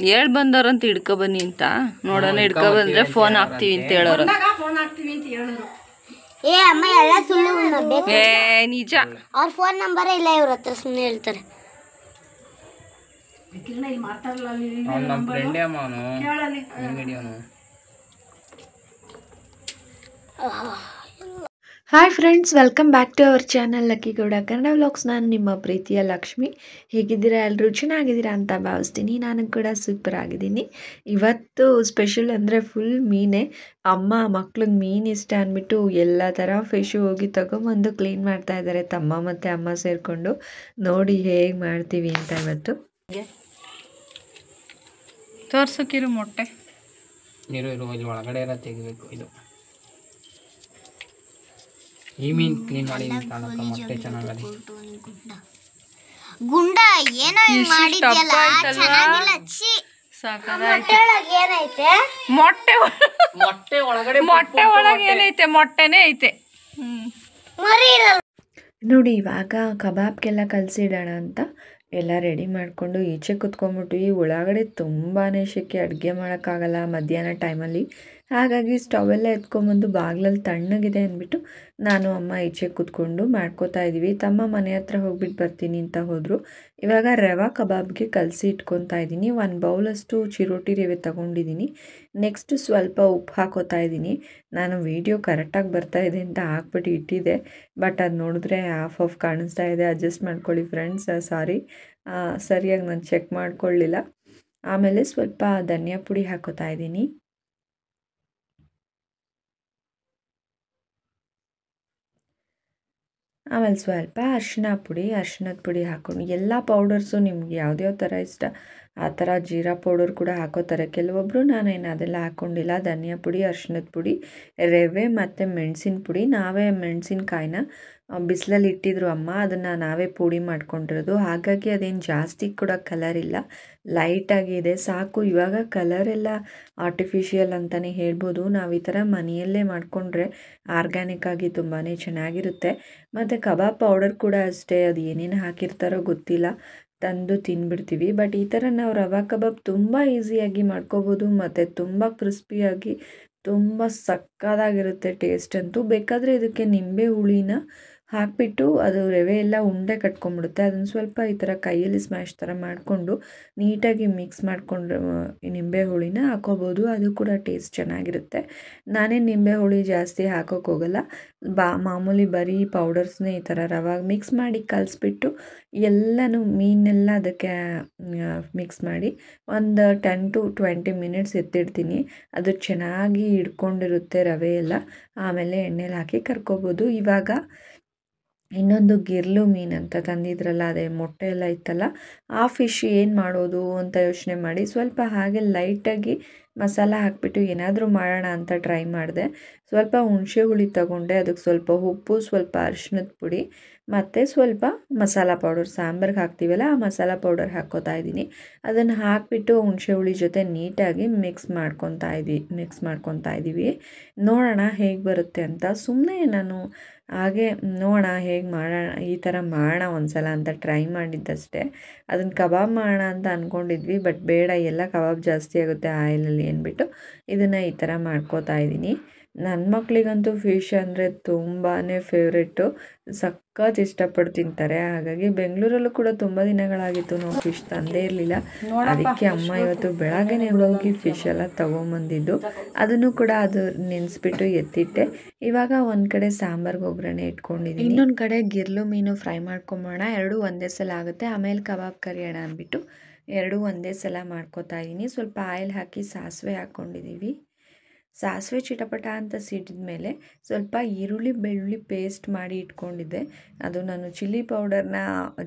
ಹೇಳ್ ಬಂದವ್ರಂತ ಹಿಡ್ಕೊ ಬನ್ನಿ ಅಂತ ನೋಡೋಣ. ಹಿಡ್ಕೊ ಬಂದ್ರೆ ಫೋನ್ ಹಾಕ್ತೀವಿ ಅಂತ ಹೇಳೋರು. ಏ ಅಮ್ಮ ಎಲ್ಲ ಸುಳ್ಳು. ಏ ನಿಜ, ಅವ್ರ ಫೋನ್ ನಂಬರ್ ಇಲ್ಲ ಇವ್ರ ಹತ್ರ, ಸುಮ್ಮನೆ ಹೇಳ್ತಾರೆ. Hi friends, welcome back to our channel Lucky Gowda Kannada vlogs. ನಾನು ನಿಮ್ಮ ಪ್ರೀತಿಯ ಲಕ್ಷ್ಮಿ. ಹೇಗಿದ್ದೀರಾ? ಎಲ್ಲರೂ ಚೆನ್ನಾಗಿದ್ದೀರಾ ಅಂತ ಭಾವಿಸ್ತೀನಿ. ನಾನು ಕೂಡ ಸೂಪರ್ ಆಗಿದ್ದೀನಿ. ಇವತ್ತು ಸ್ಪೆಷಲ್ ಅಂದರೆ ಫುಲ್ ಮೀನೇ. ಅಮ್ಮ ಮಕ್ಳಿಗೆ ಮೀನು ಇಷ್ಟ ಅಂದ್ಬಿಟ್ಟು ಎಲ್ಲ ಥರ ಫಿಶು ಹೋಗಿ ತಗೊಂಬಂದು ಕ್ಲೀನ್ ಮಾಡ್ತಾ ಇದ್ದಾರೆ, ತಮ್ಮ ಮತ್ತು ಅಮ್ಮ ಸೇರಿಕೊಂಡು. ನೋಡಿ ಹೇಗೆ ಮಾಡ್ತೀವಿ ಅಂತ ಇವತ್ತು. ತೋರ್ಸಕ್ಕಿರು ಮೊಟ್ಟೆ ಇಲ್ಲಿ ಒಳಗಡೆ ಎಲ್ಲ ತೆಗಿಬೇಕು. ಇದು ಈ ಮೀನು ಕ್ಲೀನ್ ಮಾಡಿ ಮೊಟ್ಟೆ ಚೆನ್ನಾಗದೆ. ಗುಂಡ ಏನೋ ಮಾಡಿದ್ಯಲ್ಲ ಚೆನ್ನಾಗಿಲ್ಲ. ಏನೈತೆ ಮೊಟ್ಟೆ ಒಳಗಡೆ ಒಳಗೆ ಏನೈತೆ? ಮೊಟ್ಟೆನೇ ಐತೆ. ಮರಿ ನೋಡಿ, ಇವಾಗ ಕಬಾಬ್ಗೆಲ್ಲ ಕಲಸಿಡೋಣ ಅಂತ ಎಲ್ಲ ರೆಡಿ ಮಾಡಿಕೊಂಡು ಈಚೆ ಕುತ್ಕೊಂಡ್ಬಿಟ್ವಿ. ಒಳಗಡೆ ತುಂಬಾ ಶೆಕೆ, ಅಡುಗೆ ಮಾಡೋಕ್ಕಾಗಲ್ಲ ಮಧ್ಯಾಹ್ನ ಟೈಮಲ್ಲಿ. ಹಾಗಾಗಿ ಸ್ಟವೆಲ್ಲ ಎತ್ಕೊಂಬಂದು ಬಾಗಿಲಲ್ಲಿ ತಣ್ಣಗಿದೆ ಅಂದ್ಬಿಟ್ಟು ನಾನು ಅಮ್ಮ ಈಚೆ ಕೂತ್ಕೊಂಡು ಮಾಡ್ಕೋತಾ ಇದ್ದೀವಿ. ತಮ್ಮ ಮನೆ ಹತ್ರ ಹೋಗ್ಬಿಟ್ಟು ಬರ್ತೀನಿ ಅಂತ ಹೋದರು. ಇವಾಗ ರವೆ ಕಬಾಬ್ಗೆ ಕಲಸಿ ಇಟ್ಕೊತಾ ಇದ್ದೀನಿ. 1 ಬೌಲಷ್ಟು ಚಿರೋಟಿ ರವೆ ತೊಗೊಂಡಿದ್ದೀನಿ. ನೆಕ್ಸ್ಟ್ ಸ್ವಲ್ಪ ಉಪ್ಪು ಹಾಕೋತಾ ಇದ್ದೀನಿ. ನಾನು ವಿಡಿಯೋ ಕರೆಕ್ಟಾಗಿ ಬರ್ತಾಯಿದೆ ಅಂತ ಹಾಕ್ಬಿಟ್ಟು ಇಟ್ಟಿದ್ದೆ, ಬಟ್ ಅದು ನೋಡಿದ್ರೆ ಆಫ್ ಕಾಣಿಸ್ತಾ ಇದೆ. ಅಡ್ಜಸ್ಟ್ ಮಾಡ್ಕೊಳ್ಳಿ ಫ್ರೆಂಡ್ಸ್, ಸಾರಿ. ಸರಿಯಾಗಿ ನಾನು ಚೆಕ್ ಮಾಡ್ಕೊಳ್ಳಿಲ್ಲ. ಆಮೇಲೆ ಸ್ವಲ್ಪ ಧನಿಯಾ ಪುಡಿ ಹಾಕೋತಾ ಇದ್ದೀನಿ. ಆಮೇಲೆ ಸ್ವಲ್ಪ ಅರಿಶಿಣದ ಪುಡಿ ಹಾಕ್ಕೊಂಡು, ಎಲ್ಲ ಪೌಡರ್ಸು ನಿಮ್ಗೆ ಯಾವ್ದ್ಯಾವ ಥರ ಇಷ್ಟ ಆ ಥರ. ಜೀರಾ ಪೌಡರ್ ಕೂಡ ಹಾಕೋತಾರೆ ಕೆಲವೊಬ್ಬರು, ನಾನೇನು ಅದೆಲ್ಲ ಹಾಕ್ಕೊಂಡಿಲ್ಲ. ಧನಿಯಾ ಪುಡಿ, ಅರಿಶಿಣದ ಪುಡಿ, ರವೆ ಮತ್ತು ಮೆಣಸಿನ ಪುಡಿ. ನಾವೇ ಮೆಣಸಿನ್ಕಾಯಿನ ಬಿಸಿಲಲ್ಲಿ ಇಟ್ಟಿದ್ರು ಅಮ್ಮ, ಅದನ್ನು ನಾವೇ ಪುಡಿ ಮಾಡ್ಕೊಂಡಿರೋದು. ಹಾಗಾಗಿ ಅದೇನು ಜಾಸ್ತಿ ಕೂಡ ಕಲರ್ ಇಲ್ಲ, ಲೈಟಾಗಿದೆ ಸಾಕು. ಇವಾಗ ಕಲರೆಲ್ಲ ಆರ್ಟಿಫಿಷಿಯಲ್ ಅಂತಲೇ ಹೇಳ್ಬೋದು. ನಾವು ಈ ಥರ ಮನೆಯಲ್ಲೇ ಮಾಡಿಕೊಂಡ್ರೆ ಆರ್ಗ್ಯಾನಿಕ್ ಆಗಿ ತುಂಬಾ ಚೆನ್ನಾಗಿರುತ್ತೆ. ಮತ್ತು ಕಬಾಬ್ ಪೌಡರ್ ಕೂಡ ಅಷ್ಟೇ, ಅದು ಏನೇನು ಹಾಕಿರ್ತಾರೋ ಗೊತ್ತಿಲ್ಲ, ತಂದು ತಿಂದ್ಬಿಡ್ತೀವಿ. ಬಟ್ ಈ ಥರ ನಾವು ರವಾ ಕಬಾಬ್ ತುಂಬ ಈಸಿಯಾಗಿ ಮಾಡ್ಕೋಬೋದು ಮತ್ತು ತುಂಬ ಕ್ರಿಸ್ಪಿಯಾಗಿ ತುಂಬ ಸಕ್ಕತ್ತಾಗಿರುತ್ತೆ ಟೇಸ್ಟ್ ಅಂತೂ. ಬೇಕಾದರೆ ಇದಕ್ಕೆ ನಿಂಬೆ ಹುಳಿನ ಹಾಕಿಬಿಟ್ಟು ಅದು ರವೆ ಎಲ್ಲ ಉಂಡೆ ಕಟ್ಕೊಂಡ್ಬಿಡುತ್ತೆ. ಅದನ್ನು ಸ್ವಲ್ಪ ಈ ಥರ ಕೈಯಲ್ಲಿ ಸ್ಮ್ಯಾಶ್ ಥರ ಮಾಡಿಕೊಂಡು ನೀಟಾಗಿ ಮಿಕ್ಸ್ ಮಾಡಿಕೊಂಡು ನಿಂಬೆ ಹುಳಿನ ಹಾಕೋಬೋದು, ಅದು ಕೂಡ ಟೇಸ್ಟ್ ಚೆನ್ನಾಗಿರುತ್ತೆ. ನಾನೇನು ನಿಂಬೆ ಹುಳಿ ಜಾಸ್ತಿ ಹಾಕೋಕ್ಕೋಗಲ್ಲ, ಮಾಮೂಲಿ ಬರೀ ಪೌಡರ್ಸ್ನೇ ಈ ಥರ ರವೆ ಮಿಕ್ಸ್ ಮಾಡಿ ಕಲಿಸ್ಬಿಟ್ಟು ಎಲ್ಲನೂ ಮೀನೆಲ್ಲ ಅದಕ್ಕೆ ಮಿಕ್ಸ್ ಮಾಡಿ ಒಂದು 10 to 20 ಮಿನಿಟ್ಸ್ ಎತ್ತಿಡ್ತೀನಿ. ಅದು ಚೆನ್ನಾಗಿ ಹಿಡ್ಕೊಂಡಿರುತ್ತೆ ರವೆ ಎಲ್ಲ. ಆಮೇಲೆ ಎಣ್ಣೆಲಿ ಹಾಕಿ ಕರ್ಕೋಬೋದು. ಇವಾಗ ಇನ್ನೊಂದು ಗಿರ್ಲು ಮೀನು ಅಂತ ತಂದಿದ್ರಲ್ಲ, ಅದೇ ಮೊಟ್ಟೆ ಎಲ್ಲ ಇತ್ತಲ್ಲ, ಆ ಫಿಶ್ ಏನು ಮಾಡೋದು ಅಂತ ಯೋಚನೆ ಮಾಡಿ ಸ್ವಲ್ಪ ಹಾಗೆ ಲೈಟಾಗಿ ಮಸಾಲ ಹಾಕಿಬಿಟ್ಟು ಏನಾದರೂ ಮಾಡೋಣ ಅಂತ ಟ್ರೈ ಮಾಡಿದೆ. ಸ್ವಲ್ಪ ಹುಣಸೆ ಹುಳಿ ತಗೊಂಡೆ, ಅದಕ್ಕೆ ಸ್ವಲ್ಪ ಉಪ್ಪು, ಸ್ವಲ್ಪ ಅರಿಶಿಣದ ಪುಡಿ ಮತ್ತು ಸ್ವಲ್ಪ ಮಸಾಲ ಪೌಡರ್, ಸಾಂಬಾರ್ಗೆ ಹಾಕ್ತೀವಲ್ಲ ಆ ಮಸಾಲ ಪೌಡರ್ ಹಾಕ್ಕೋತಾ ಇದ್ದೀನಿ. ಅದನ್ನು ಹಾಕಿಬಿಟ್ಟು ಹುಣಸೆ ಹುಳಿ ಜೊತೆ ನೀಟಾಗಿ ಮಿಕ್ಸ್ ಮಾಡ್ಕೊತಾ ಇದ್ದೀವಿ. ನೋಡೋಣ ಹೇಗೆ ಬರುತ್ತೆ ಅಂತ. ಸುಮ್ಮನೆ ನಾನು ಹಾಗೆ ನೋಡೋಣ ಹೇಗೆ ಮಾಡೋಣ, ಈ ಥರ ಮಾಡೋಣ ಒಂದ್ಸಲ ಅಂತ ಟ್ರೈ ಮಾಡಿದ್ದಷ್ಟೇ. ಅದನ್ನು ಕಬಾಬ್ ಮಾಡೋಣ ಅಂತ ಅಂದ್ಕೊಂಡಿದ್ವಿ, ಬಟ್ ಬೇಡ, ಎಲ್ಲ ಕಬಾಬ್ ಜಾಸ್ತಿ ಆಗುತ್ತೆ ಆಯಿಲಲ್ಲಿ ಅಂದ್ಬಿಟ್ಟು ಇದನ್ನು ಈ ಥರ ಮಾಡ್ಕೋತಾ ಇದ್ದೀನಿ. ನನ್ನ ಮಕ್ಕಳಿಗಂತೂ ಫಿಶ್ ಅಂದರೆ ತುಂಬಾ ಫೇವ್ರೆಟ್ಟು, ಸಖತ್ ಇಷ್ಟಪಟ್ಟು ತಿಂತಾರೆ. ಹಾಗಾಗಿ ಬೆಂಗಳೂರಲ್ಲೂ ಕೂಡ ತುಂಬ ದಿನಗಳಾಗಿತ್ತು ನಾವು ಫಿಶ್ ತಂದೇ ಇರಲಿಲ್ಲ. ಅದಕ್ಕೆ ಅಮ್ಮ ಇವತ್ತು ಬೆಳಗ್ಗೆನೇ ಹೋಗಿ ಫಿಶ್ ಎಲ್ಲ ತೊಗೊಂಬಂದಿದ್ದು, ಅದನ್ನು ಕೂಡ ಅದು ನೆನೆಸ್ಬಿಟ್ಟು ಎತ್ತಿಟ್ಟೆ. ಇವಾಗ ಒಂದು ಕಡೆ ಸಾಂಬಾರ್ಗೆ ಒಗ್ಗರಣೆ ಇಟ್ಕೊಂಡಿದ್ದೀನಿ, ಇನ್ನೊಂದು ಕಡೆ ಗಿರ್ಲು ಮೀನು ಫ್ರೈ ಮಾಡ್ಕೊಂಬೋಣ. ಎರಡೂ ಒಂದೇ ಸಲ ಆಗುತ್ತೆ. ಆಮೇಲೆ ಕಬಾಬ್ ಕರಿಯೋಣ ಅಂದ್ಬಿಟ್ಟು ಎರಡೂ ಒಂದೇ ಸಲ ಮಾಡ್ಕೋತಾ ಇದ್ದೀನಿ. ಸ್ವಲ್ಪ ಆಯಿಲ್ ಹಾಕಿ ಸಾಸಿವೆ ಹಾಕ್ಕೊಂಡಿದ್ದೀವಿ. ಸಾಸಿವೆ ಚಿಟಪಟ ಅಂತ ಸಿಡಿದ ಮೇಲೆ ಸ್ವಲ್ಪ ಈರುಳ್ಳಿ ಬೆಳ್ಳುಳ್ಳಿ ಪೇಸ್ಟ್ ಮಾಡಿ ಇಟ್ಕೊಂಡಿದ್ದೆ. ಅದು ನಾನು ಚಿಲ್ಲಿ ಪೌಡರ್ನ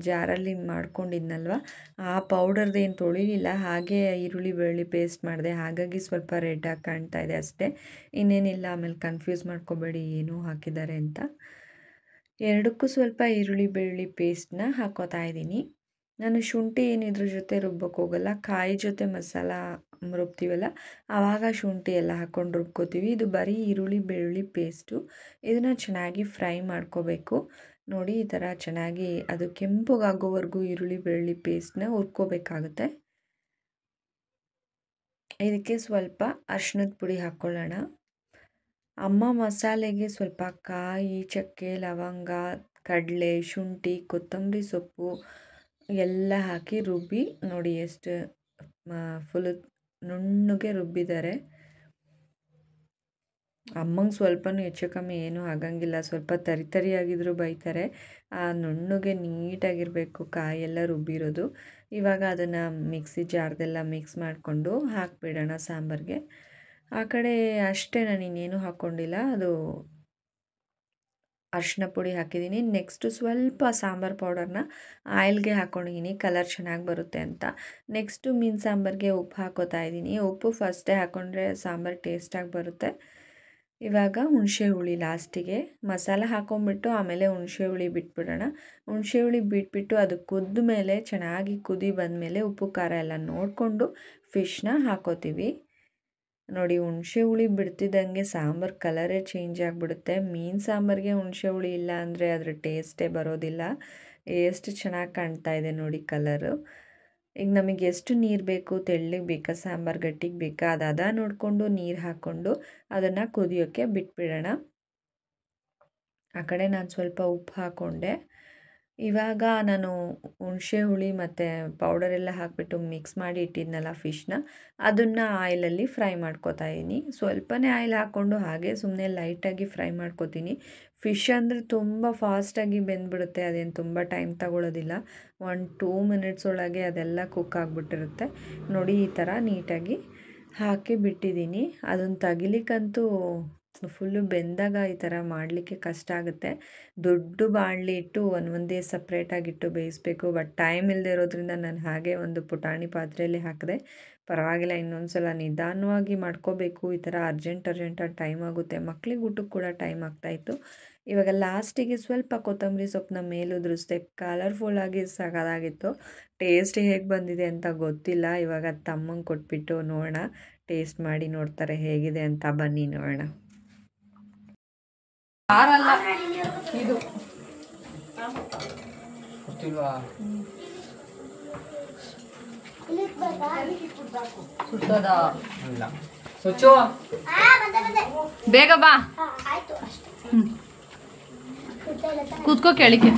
ಜಾರಲ್ಲಿ ಮಾಡ್ಕೊಂಡಿದ್ನಲ್ವ, ಆ ಪೌಡರ್ದೇನು ತೊಳಿಲಿಲ್ಲ, ಹಾಗೆ ಈರುಳ್ಳಿ ಬೆಳ್ಳುಳ್ಳಿ ಪೇಸ್ಟ್ ಮಾಡಿದೆ. ಹಾಗಾಗಿ ಸ್ವಲ್ಪ ರೆಡ್ಡಾಗಿ ಕಾಣ್ತಾ ಇದೆ ಅಷ್ಟೇ, ಇನ್ನೇನಿಲ್ಲ. ಆಮೇಲೆ ಕನ್ಫ್ಯೂಸ್ ಮಾಡ್ಕೋಬೇಡಿ ಏನು ಹಾಕಿದ್ದಾರೆ ಅಂತ. ಎರಡಕ್ಕೂ ಸ್ವಲ್ಪ ಈರುಳ್ಳಿ ಬೆಳ್ಳುಳ್ಳಿ ಪೇಸ್ಟನ್ನ ಹಾಕೋತಾ ಇದ್ದೀನಿ. ನಾನು ಶುಂಠಿ ಏನಿದ್ರ ಜೊತೆ ರುಬ್ಬಕ್ಕೆ ಹೋಗಲ್ಲ, ಕಾಯಿ ಜೊತೆ ಮಸಾಲ ರುಬ್ತೀವಲ್ಲ ಆವಾಗ ಶುಂಠಿ ಎಲ್ಲ ಹಾಕ್ಕೊಂಡು ರುಬ್ಕೋತೀವಿ. ಇದು ಬರೀ ಈರುಳ್ಳಿ ಬೆಳ್ಳುಳ್ಳಿ ಪೇಸ್ಟು. ಇದನ್ನು ಚೆನ್ನಾಗಿ ಫ್ರೈ ಮಾಡ್ಕೋಬೇಕು. ನೋಡಿ ಈ ಥರ ಚೆನ್ನಾಗಿ ಅದು ಕೆಂಪಗಾಗೋವರೆಗೂ ಈರುಳ್ಳಿ ಬೆಳ್ಳುಳ್ಳಿ ಪೇಸ್ಟ್ನ ಹುರ್ಕೋಬೇಕಾಗುತ್ತೆ. ಇದಕ್ಕೆ ಸ್ವಲ್ಪ ಅರಿಶಿಣದ ಪುಡಿ ಹಾಕ್ಕೊಳ್ಳೋಣ. ಅಮ್ಮ ಮಸಾಲೆಗೆ ಸ್ವಲ್ಪ ಕಾಯಿ, ಚಕ್ಕೆ, ಲವಂಗ, ಕಡಲೆ, ಶುಂಠಿ, ಕೊತ್ತಂಬರಿ ಸೊಪ್ಪು ಎಲ್ಲ ಹಾಕಿ ರುಬ್ಬಿ ನೋಡಿ ಎಷ್ಟು ಫುಲ್ ನುಣ್ಣಗೆ ರುಬ್ಬಿದ್ದಾರೆ. ಅಮ್ಮಂಗೆ ಸ್ವಲ್ಪನೂ ಹೆಚ್ಚು ಕಮ್ಮಿ ಏನೂ ಆಗಂಗಿಲ್ಲ, ಸ್ವಲ್ಪ ತರಿಯಾಗಿದ್ದರೂ ಬೈತಾರೆ. ಆ ನುಣ್ಣಗೆ ನೀಟಾಗಿರಬೇಕು ಕಾಯೆಲ್ಲ ರುಬ್ಬಿರೋದು. ಇವಾಗ ಅದನ್ನು ಮಿಕ್ಸಿ ಜಾರ್ದೆಲ್ಲ ಮಿಕ್ಸ್ ಮಾಡಿಕೊಂಡು ಹಾಕಿಬಿಡೋಣ ಸಾಂಬಾರಿಗೆ. ಆ ಕಡೆ ಅಷ್ಟೇ, ನಾನು ಇನ್ನೇನು ಹಾಕ್ಕೊಂಡಿಲ್ಲ, ಅದು ಅರಿಶಿನ ಪುಡಿ ಹಾಕಿದ್ದೀನಿ. ನೆಕ್ಸ್ಟು ಸ್ವಲ್ಪ ಸಾಂಬಾರು ಪೌಡರ್ನ ಆಯಿಲ್ಗೆ ಹಾಕ್ಕೊಂಡಿದ್ದೀನಿ, ಕಲರ್ ಚೆನ್ನಾಗಿ ಬರುತ್ತೆ ಅಂತ. ನೆಕ್ಸ್ಟು ಮೀನು ಸಾಂಬಾರಿಗೆ ಉಪ್ಪು ಹಾಕೋತಾ ಇದ್ದೀನಿ. ಉಪ್ಪು ಫಸ್ಟೇ ಹಾಕ್ಕೊಂಡ್ರೆ ಸಾಂಬಾರು ಟೇಸ್ಟಾಗಿ ಬರುತ್ತೆ. ಇವಾಗ ಹುಣಸೆ ಹುಳಿ ಲಾಸ್ಟಿಗೆ ಮಸಾಲ ಹಾಕೊಂಡ್ಬಿಟ್ಟು ಆಮೇಲೆ ಹುಣಸೆ ಹುಳಿ ಬಿಟ್ಬಿಡೋಣ. ಹುಣಸೆ ಹುಳಿ ಬಿಟ್ಬಿಟ್ಟು ಅದು ಕುದ್ದ ಮೇಲೆ ಚೆನ್ನಾಗಿ ಕುದಿ ಬಂದಮೇಲೆ ಉಪ್ಪು ಖಾರ ಎಲ್ಲ ನೋಡಿಕೊಂಡು ಫಿಶ್ನ ಹಾಕೋತೀವಿ. ನೋಡಿ ಹುಣಸೆ ಹುಳಿ ಬಿಡ್ತಿದ್ದಂಗೆ ಸಾಂಬಾರು ಕಲರೇ ಚೇಂಜ್ ಆಗಿಬಿಡುತ್ತೆ. ಮೀನು ಸಾಂಬಾರಿಗೆ ಹುಣಸೆ ಹುಳಿ ಇಲ್ಲ ಅಂದರೆ ಅದ್ರ ಟೇಸ್ಟೇ ಬರೋದಿಲ್ಲ. ಎಷ್ಟು ಚೆನ್ನಾಗಿ ಕಾಣ್ತಾ ಇದೆ ನೋಡಿ ಕಲರು. ಈಗ ನಮಗೆ ಎಷ್ಟು ನೀರು ಬೇಕು, ತೆಳ್ಳಗೆ ಬೇಕಾ ಸಾಂಬಾರು ಗಟ್ಟಿಗೆ ಬೇಕಾ ಅದ ನೋಡಿಕೊಂಡು ನೀರು ಹಾಕ್ಕೊಂಡು ಅದನ್ನು ಕುದಿಯೋಕ್ಕೆ ಬಿಟ್ಬಿಡೋಣ. ಆ ಕಡೆ ನಾನು ಸ್ವಲ್ಪ ಉಪ್ಪು ಹಾಕ್ಕೊಂಡೆ. ಇವಾಗ ನಾನು ಹುಣಸೆ ಹುಳಿ ಮತ್ತು ಪೌಡರೆಲ್ಲ ಹಾಕಿಬಿಟ್ಟು ಮಿಕ್ಸ್ ಮಾಡಿ ಇಟ್ಟಿದ್ನಲ್ಲ ಫಿಶ್ನ, ಅದನ್ನು ಆಯಿಲಲ್ಲಿ ಫ್ರೈ ಮಾಡ್ಕೋತಾ ಇದ್ದೀನಿ. ಸ್ವಲ್ಪನೇ ಆಯಿಲ್ ಹಾಕ್ಕೊಂಡು ಹಾಗೆ ಸುಮ್ಮನೆ ಲೈಟಾಗಿ ಫ್ರೈ ಮಾಡ್ಕೋತೀನಿ. ಫಿಶ್ ಅಂದರೆ ತುಂಬ ಫಾಸ್ಟಾಗಿ ಬೆಂದ್ಬಿಡುತ್ತೆ, ಅದೇನು ತುಂಬ ಟೈಮ್ ತಗೊಳ್ಳೋದಿಲ್ಲ. 1-2 ಮಿನಿಟ್ಸ್ ಒಳಗೆ ಅದೆಲ್ಲ ಕುಕ್ ಆಗಿಬಿಟ್ಟಿರುತ್ತೆ. ನೋಡಿ ಈ ಥರ ನೀಟಾಗಿ ಹಾಕಿ ಬಿಟ್ಟಿದ್ದೀನಿ. ಅದನ್ನು ತೆಗಿಲಿಕ್ಕಂತೂ ಫುಲ್ಲು ಬೆಂದಾಗ ಈ ಥರ ಮಾಡಲಿಕ್ಕೆ ಕಷ್ಟ ಆಗುತ್ತೆ. ದೊಡ್ಡ ಬಾಣಲಿ ಇಟ್ಟು ಒಂದೇ ಸಪ್ರೇಟಾಗಿಟ್ಟು ಬೇಯಿಸಬೇಕು. ಬಟ್ ಟೈಮ್ ಇಲ್ಲದೆ ಇರೋದ್ರಿಂದ ನಾನು ಹಾಗೆ ಒಂದು ಪುಟಾಣಿ ಪಾತ್ರೆಯಲ್ಲಿ ಹಾಕಿದೆ. ಪರವಾಗಿಲ್ಲ, ಇನ್ನೊಂದು ಸಲ ನಿಧಾನವಾಗಿ ಮಾಡ್ಕೋಬೇಕು. ಈ ಥರ ಅರ್ಜೆಂಟಾಗಿ ಟೈಮ್ ಆಗುತ್ತೆ. ಮಕ್ಳಿಗೆ ಊಟಕ್ಕೆ ಕೂಡ ಟೈಮ್ ಆಗ್ತಾಯಿತ್ತು. ಇವಾಗ ಲಾಸ್ಟಿಗೆ ಸ್ವಲ್ಪ ಕೊತ್ತಂಬರಿ ಸೊಪ್ಪನ್ನ ಮೇಲುದುರಿಸ್ದೆ. ಕಲರ್ಫುಲ್ಲಾಗಿ ಸಖತ್ತಾಗಿತ್ತು. ಟೇಸ್ಟ್ ಹೇಗೆ ಬಂದಿದೆ ಅಂತ ಗೊತ್ತಿಲ್ಲ. ಇವಾಗ ತಮ್ಮಂಗೆ ಕೊಟ್ಬಿಟ್ಟು ನೋಡೋಣ, ಟೇಸ್ಟ್ ಮಾಡಿ ನೋಡ್ತಾರೆ ಹೇಗಿದೆ ಅಂತ. ಬನ್ನಿ ನೋಡೋಣ. ಇದು ಗೊತ್ತಿಲ್ವಾ? ಸುತ್ತದ ಇಲ್ಲ ಸ್ವಚ್ಛ ಬೇಗ ಬಾ, ಕೂತ್ಕೋ ಕೇಳಿಕೆ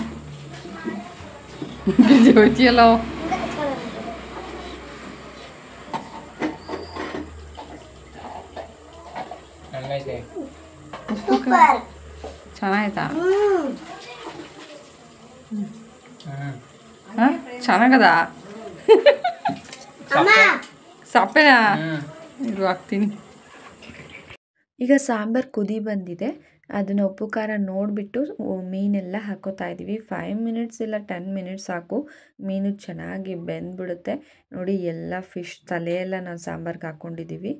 ಹೋಯ್ತಿಯಲ್ಲ. ಹೆಂಗೈತೆ? ಚೆನ್ನಾಯ್ತಾ? ಚೆನ್ನಾಗದ? ಸಪ್ಪೆನಾ? ಇದು ಹಾಕ್ತೀನಿ. ಈಗ ಸಾಂಬಾರು ಕುದಿ ಬಂದಿದೆ. ಅದನ್ನು ಉಪ್ಪು ಖಾರ ನೋಡಿಬಿಟ್ಟು ಮೀನೆಲ್ಲ ಹಾಕೋತಾ ಇದ್ದೀವಿ. 5 ಮಿನಿಟ್ಸ್ ಇಲ್ಲ 10 ಮಿನಿಟ್ಸ್ ಸಾಕು, ಮೀನು ಚೆನ್ನಾಗಿ ಬೆಂದ್ಬಿಡುತ್ತೆ. ನೋಡಿ ಎಲ್ಲ ಫಿಶ್ ತಲೆಯೆಲ್ಲ ನಾವು ಸಾಂಬಾರ್ಗೆ ಹಾಕ್ಕೊಂಡಿದ್ದೀವಿ.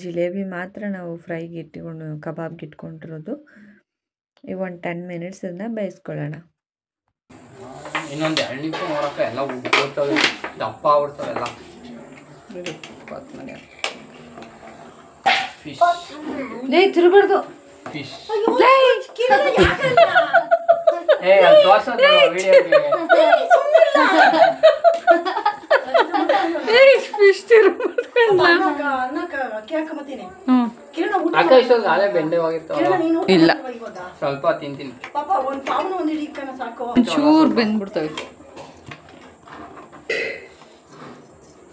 ಜಿಲೇಬಿ ಮಾತ್ರ ನಾವು ಫ್ರೈಗೆ ಇಟ್ಕೊಂಡು ಕಬಾಬ್ಗೆ ಇಟ್ಕೊಂಡಿರೋದು. ಈಗ ಒಂದು 10 ಮಿನಿಟ್ಸ್ ಅದನ್ನ ಬೇಯಿಸ್ಕೊಳ್ಳೋಣ. ಇನ್ನೊಂದು 2 ನಿಮಿಷ ನೋಡೋಕೆ ಎಲ್ಲ ಉಬ್ಬರ್ತವೆ, ದಪ್ಪ ಆಗ್ಬಿಡ್ತವೆ ಎಲ್ಲ. ಫಿಶ್ ತಿರುಗಬಾರ್ದು. ಫಿಶ್ ಏ ಅದು ತೋರ್ಸೋದು ವಿಡಿಯೋಗೆ. ಫಿಶ್ ಅಕ್ಕ ಇಷ್ಟೊಂದು ಅದೇ ಬೆಂಡೆ ಹೋಗಿರ್ತಾವ. ಇಲ್ಲ, ಸ್ವಲ್ಪ ತಿಂತೀನಿ. ಒಂಚೂರು ಬೆಂದ್ಬಿಡ್ತವೆ.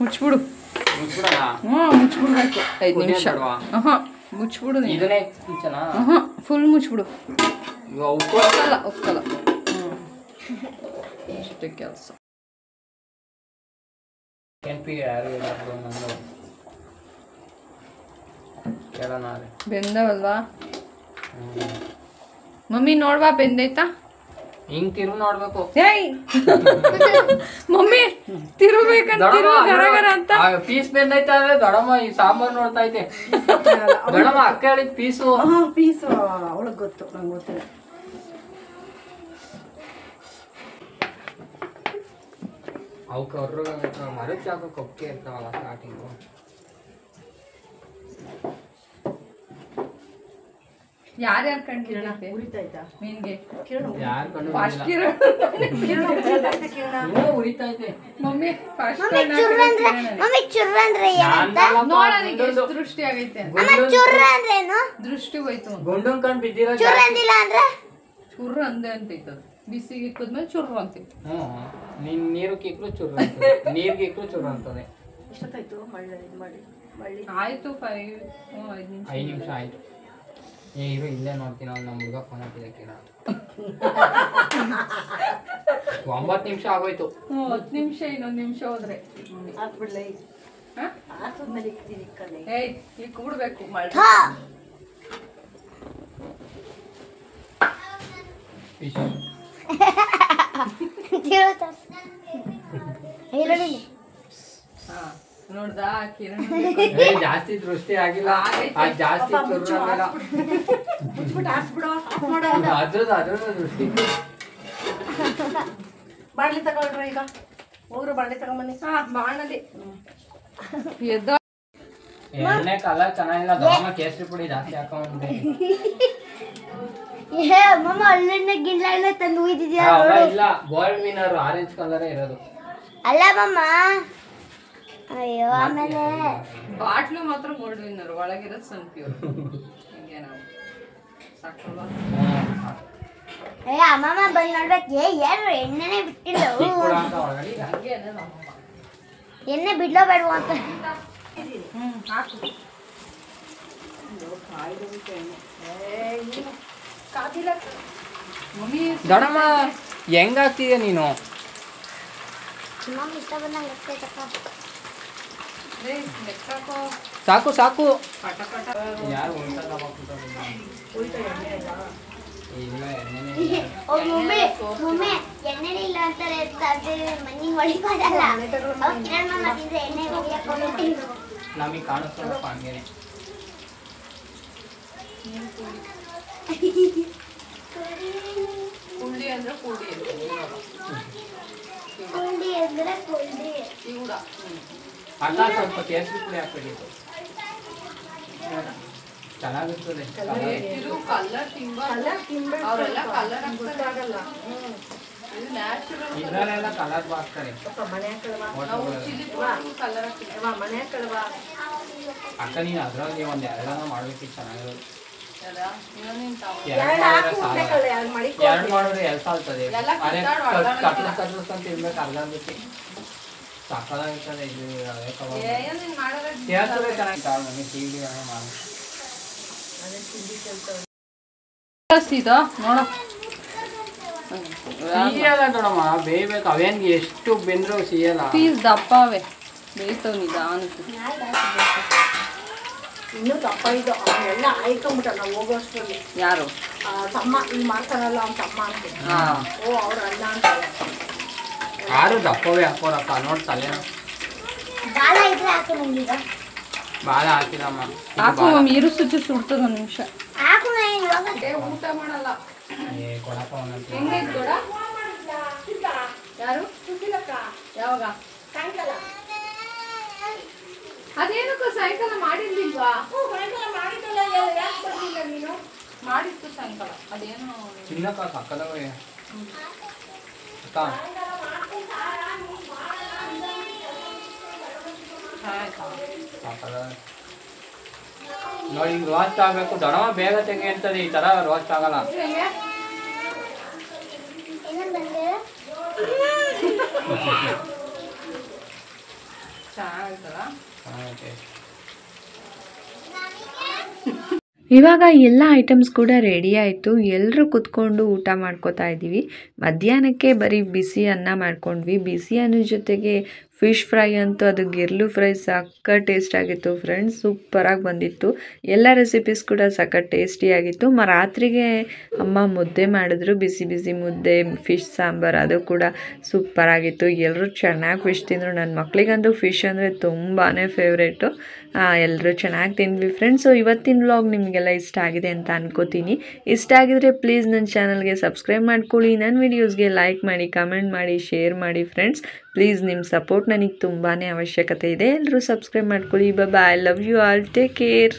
ಮುಚ್ಬಿಡು. ಮುಚ್ಬಿಡೋಣ? ಮುಚ್ಬಿಡ್ಬೇಕು 5 ನಿಮಿಷ. ಮುಚ್ಬಿಡು. ಇದನ್ನೇ ಕಿಚನ ಫುಲ್ ಮುಚ್ಬಿಡು. ಉಪ್ಪಲ್ಲ ಒಪ್ಪಲ್ಲ. ಅಷ್ಟೇ ಕೆಲಸ. ಕೆಂಪಿಗೆ ಯಾರು ನಂದು ಕೇಳೋಣ. ಬೆಂದವಲ್ವಾ ಮಮ್ಮಿ? ನೋಡ್ವಾ ಬೆಂದೈತಾ? ಹಿಂಗ್ ತಿರು ನೋಡ್ಬೇಕು. ಮಮ್ಮಿ ತಿರುಬೇಕಂತ ಅಂತ. ಪೀಸ್ ಬೆಂದೈತೆ ಅಂದ್ರೆ ದೊಡಮ್ಮ ಈ ಸಾಂಬಾರ್ ನೋಡ್ತಾ ಐತೆ. ದೊಡಮ್ಮ ಅಕ್ಕ ಹೇಳಿದ್ ಪೀಸು ಅವಳಿಗೆ ಗೊತ್ತು, ನಂಗೆ ಗೊತ್ತಿಲ್ಲ. ಅವಕ್ಕೆ ಅವ್ರ ಮರದ ಜಾಗ ಕೊಕ್ಕೆ ಇರ್ತಾವಲ್ಲ ಸ್ಟಾರ್ಟಿಂಗು. ಯಾರ್ಯಾರು ಕಂಡಿರುತ್ತೆ ಉರಿತಾಯ್ತಾ ನಿನ್ಗೆ ಯಾರು ಕಂಡು ಫಸ್ಟ್ ಇನ್ನೂ ಉರಿತೈತೆ ಮಮ್ಮಿ ಫಸ್ಟ್ ಮಮ್ಮಿ ಚುರ್ರ ಅಂದ್ರೆ ಏನಂತ ನೋಡೋದಕ್ಕೆ ಎಷ್ಟು ದೃಷ್ಟಿ ಆಗೈತೆ ಅಂತ. ಅಮ್ಮ ಚುರ್ರ ಅಂದ್ರೆ ಏನು ದೃಷ್ಟಿ ಹೋಯ್ತು ಅಂತ. ಗುಂಡುನ್ ಕಂಡು ಬಿದ್ದಿರೋ ಚುರ್ರ ಅಂದಿಲ್ಲ ಅಂದ್ರೆ ಚುರ್ರ ಅಂದೆ ಅಂತ ಇತ್ತದು ಬಿಸಿಗೆ ಇಕ್ಕದ್ಮೇಲೆ ಚುರ್ರ ಅಂತಿತ್ತು. ನೀನ್ ನೀರಿಗೆ ಇಕ್ಲು ಚುರು ಅಂತದೆ ನೀರಿಗೆ ಇಕ್ಲು ಚುರು ಅಂತದೆ. ಎಷ್ಟೊತ್ತಾಯ್ತು ಮಳ್ಳಿ ಮಳ್ಳಿ ಆಯ್ತು 5 ನಿಮಿಷ 5 ನಿಮಿಷ ಆಯ್ತು. ಇರು ಇಲ್ಲೇ ನೋಡ್ತೀನಿ ಅವ್ನು ನಮ್ಮ ಹುಡುಗ ಫೋನ್ ಹಾಕಿದ ಕೇಳ 9 ನಿಮಿಷ ಆಗೋಯ್ತು. 10 ನಿಮಿಷ ಇನ್ನೊಂದು ನಿಮಿಷ ಹೋದ್ರೆ ಆತ್ ಬಿಡ್ಲೈ ಆತದ್ಮೇಲೆ ಇಕ್ತೀನಿ ಕಲೆ ಏಯ್ ಈಗ ಕೂಡ್ಬೇಕು ಮಳೆ ಫಿಶ್ ಹಾ ನೋಡ್ದಾ ಕಿರಣ್ ಜಾಸ್ತಿ ದೃಷ್ಟಿ ಆಗಿಲ್ಲ ಅದು ಜಾಸ್ತಿ ಚುರು ಆಗಿಲ್ಲ ಮುಚ್ಬಿಟ್ಟು ಆರಿಸ್ಬಿಡು ಆಫ್ ಮಾಡು ಅದ್ರದ್ದು ದೃಷ್ಟಿ. ಬಾಣ್ಲಿ ತಗೊಳ್ರ ಈಗ ಹೋಗ್ರು ಬಾಣ್ಲಿ ತಗೊಂಬನ್ನಿ ಹಾ ಬಾಣಲಿ ಎದ್ದ ಎಣ್ಣೆ ಕಲರ್ ಚೆನ್ನಾಗಿಲ್ಲ ದೊಡ್ಡಮ್ಮ ಕೇಸರಿ ಪುಡಿ ಜಾಸ್ತಿ ಹಾಕೊಂಡ್ರೆ ಮಮ್ಮ ಅಲ್ಲಿನ ಗಿಲ್ಲ ತಂದು ಉಯ್ದಿದ್ಯಾ ಇಲ್ಲ ಗೋಲ್ಡ್ ವಿನರ್ ಆರೆಂಜ್ ಕಲರೇ ಇರೋದು. ಅಲ್ಲ ಮಮ್ಮ ಅಯ್ಯೋ ಆಮೇಲೆ ಬಾಟ್ಲು ಮಾತ್ರ ಗೋಲ್ಡ್ ವಿನ್ನರ್ ಒಳಗಿರೋದು ಸನ್ ಪ್ಯೂರ್ ಹಿಂಗೆ ನಾವು ಸಾಕಲ್ವಾ ಅಮ್ಮಮ್ಮ ಬಂದ್ ನೋಡ್ಬೇಕು ಏನು ಎಣ್ಣೆನೆ ಬಿಟ್ಟಿಲ್ಲ ಹಂಗೆ ನಮ್ಮಮ್ಮ ಎಣ್ಣೆ ಬಿಡ್ಲೋ ಬೇಡವ ಅಂತ ಹಾಕು ಮಮ್ಮಿ ದೊಡ್ಡಮ್ಮ ಹೆಂಗಾಗ್ತಿದ್ಯಾ ನೀನು? ಮಮ್ಮ ಇಷ್ಟ ಬಂದಂಗೆ ಆಗ್ತೈತಪ್ಪ ಲೆಕ್ಕೋ ಸಾಕು ಸಾಕು. ಪಟ ಪಟ ಯಾರು ಇಲ್ಲ ಎಣ್ಣೆನೇ ಓ ಮಮ್ಮಿ ಮಮ್ಮಿ ಎಣ್ಣೆನೇ ಇಲ್ಲ ಅಂತಾರೆ ಮಣ್ಣಿನ ಹೊಡಿಬೋದಲ್ಲ ಕಿರಣ್ ಮಮ್ಮ ತಿಂದ್ರೆ ಎಣ್ಣೆ ಹೊಡಿಯಾಕೊಂಡು ನಮಗೆ ಕಾಣಿಸ್ತದಪ್ಪ ಹಂಗೇನೆ. ಕುಂಡಿ ಅಂದ್ರೆ ಕುಡಿ ಕುಂಡಿ ಅಂದ್ರೆ ಕುಂಡಿ ಇವುಡ ಅಲ್ಲ ಸ್ವಲ್ಪ ಕೇಸರಿ ಪುಡಿ ಹಾಕ್ಬೇಕಿತ್ತು ಚೆನ್ನಾಗಿರ್ತದೆ. ಇದು ಕಲರ್ ಅವರೆಲ್ಲ ಕಲರ್ ಹಾಕ್ತಾಗಲ್ಲ ಇದು ನ್ಯಾಚುರಲ್ ಇದರಲ್ಲೆಲ್ಲ ಕಲರ್ ಹಾಕ್ತಾರೆ. ಮನೆ ಹಾಕಲ್ವಾ ನಾವು ಚಿಲ್ಲಿ ಪೌಡರ್ ಕಲರ್ ಹಾಕ್ತೀವಿ ಮನೆ ಹಾಕಲ್ವಾ ಅಕ್ಕ ನೀನು ಅದ್ರಲ್ಲಿ ಒಂದು ಎರಡನ ಮಾಡ್ಬೇಕಿತ್ತು ಚೆನ್ನಾಗಿರೋದು. ಎರಡು ಮಾಡಿ ಎರಡು ಮಾಡಿದ್ರೆ ಎಲ್ಸ ಆಗ್ತದೆ. ಎಲ್ಲ ಅದೇ ಕಿತ್ತಾಡ್ ಕಟ್ಲಿಸ್ಕೊಂತ ಇರ್ಬೇಕು ಅರ್ಧ ಬಿಟ್ಟು ಸಾಕಾಗಿರ್ತದೆ. ಇದು ಅದೇ ಕಬಾಬ್ ಏನೇನು ಮಾಡೋದು ಸೇರ್ತದೆ ಚೆನ್ನಾಗಿ ನನಗೆ ಟೀವಿ ಮಾಡಿ ಇದೋ ನೋಡು ಸಿಹಿಯಲ್ಲ ದೊಡ್ಡಮ್ಮ ಬೇಯ್ಬೇಕು. ಅವೇನ್ ಎಷ್ಟು ಬೆಂದ್ರು ಸಿಹಿಯಲ್ಲ. ಪೀಸ್ ದಪ್ಪವೆ ಬೇಯ್ತವ್ ನಿಧಾನಕ್ಕೆ ಇನ್ನೂ ದಪ್ಪ ಇದು ಅವನ್ನೆಲ್ಲ ಆಯ್ಕೊಂಬಿಟ್ಟ ನಾವು ಹೋಗೋಷ್ಟರಲ್ಲಿ ಯಾರು ತಮ್ಮ ಇಲ್ಲಿ ಮಾಡ್ತಾರಲ್ಲ ಅವ್ನ ತಮ್ಮ ಅಂತ ಹಾ ಓ ಅವ್ರ ಅಣ್ಣ ಅಂತಾರೆ ಯಾರು ದಪ್ಪವೇ ಹಾಕೋರಪ್ಪ ನೋಡಿ ತಲೆ ಬಾಳ ಇದ್ರೆ ಹಾಕು ನಂಗೀಗ ಬಾಳ ಹಾಕಿದಮ್ಮ. ಹಾಕು ಮಮ್ಮಿ ಇರು ಸುಚ್ಚು ಸುಡ್ತದ ಒಂದು ನಿಮಿಷ ಹಾಕು ನಾನು ಇವಾಗ ಊಟ ಮಾಡಲ್ಲ ಕೊಡಪ್ಪ ಒಂದೊಂದು ಹೆಂಗೈತ್ ಕೊಡ ಯಾರು ಯಾವಾಗ ಅದೇನಕ್ಕೂ ಸಾಯಂಕಾಲ ಮಾಡಿರ್ಲಿಲ್ವಾ ಮಾಡಿತ್ತು ಸಾಯಂಕಾಲ ಅದೇನು ಚಿನ್ನಕ್ಕ ಸಕ್ಕದವೇ ಅಕ್ಕ ಸಾಕದ ನೋಡಿ ಹಿಂಗ್ ರೋಸ್ಟ್ ಆಗ್ಬೇಕು. ದೊಡ್ಡಮ್ಮ ಬೇಗ ತೆಗಿ ಅಂತದೆ, ಈ ತರ ರೋಸ್ಟ್ ಆಗಲ್ಲ. ಇವಾಗ ಎಲ್ಲ ಐಟಮ್ಸ್ ಕೂಡ ರೆಡಿ ಆಯಿತು. ಎಲ್ಲರೂ ಕುತ್ಕೊಂಡು ಊಟ ಮಾಡ್ಕೋತಾ ಇದ್ದೀವಿ. ಮಧ್ಯಾಹ್ನಕ್ಕೆ ಬರೀ ಬಿಸಿ ಅನ್ನ ಮಾಡ್ಕೊಂಡ್ವಿ. ಬಿಸಿ ಅನ್ನದ ಜೊತೆಗೆ ಫಿಶ್ ಫ್ರೈ ಅಂತೂ ಅದು ಗಿರ್ಲು ಫ್ರೈ ಸಕ್ಕ ಟೇಸ್ಟ್ ಆಗಿತ್ತು ಫ್ರೆಂಡ್ಸ್, ಸೂಪರಾಗಿ ಬಂದಿತ್ತು. ಎಲ್ಲ ರೆಸಿಪೀಸ್ ಕೂಡ ಸಕ್ಕ ಟೇಸ್ಟಿಯಾಗಿತ್ತು. ರಾತ್ರಿಗೆ ಅಮ್ಮ ಮುದ್ದೆ ಮಾಡಿದ್ರು, ಬಿಸಿ ಬಿಸಿ ಮುದ್ದೆ, ಫಿಶ್ ಸಾಂಬಾರು, ಅದು ಕೂಡ ಸೂಪರಾಗಿತ್ತು. ಎಲ್ಲರೂ ಚೆನ್ನಾಗಿ ಫಿಶ್ ತಿಂದರು. ನನ್ನ ಮಕ್ಕಳಿಗಂತೂ ಫಿಶ್ ಅಂದರೆ ತುಂಬಾ ಫೇವ್ರೇಟು. ಎಲ್ಲರೂ ಚೆನ್ನಾಗಿ ತಿಂದ್ವಿ ಫ್ರೆಂಡ್ಸು. ಇವತ್ತಿನ ವ್ಲಾಗ್ ನಿಮಗೆಲ್ಲ ಇಷ್ಟ ಆಗಿದೆ ಅಂತ ಅನ್ಕೋತೀನಿ. ಇಷ್ಟ ಆಗಿದ್ರೆ ಪ್ಲೀಸ್ ನನ್ನ ಚಾನಲ್ಗೆ ಸಬ್ಸ್ಕ್ರೈಬ್ ಮಾಡ್ಕೊಳ್ಳಿ, ನನ್ನ ವೀಡಿಯೋಸ್ಗೆ ಲೈಕ್ ಮಾಡಿ, ಕಮೆಂಟ್ ಮಾಡಿ, ಶೇರ್ ಮಾಡಿ ಫ್ರೆಂಡ್ಸ್. ಪ್ಲೀಸ್ ನಿಮ್ಮ ಸಪೋರ್ಟ್ ನನಗೆ ತುಂಬಾ ಅವಶ್ಯಕತೆ ಇದೆ. ಎಲ್ಲರೂ ಸಬ್ಸ್ಕ್ರೈಬ್ ಮಾಡ್ಕೊಳ್ಳಿ. Bye, love you all, take care.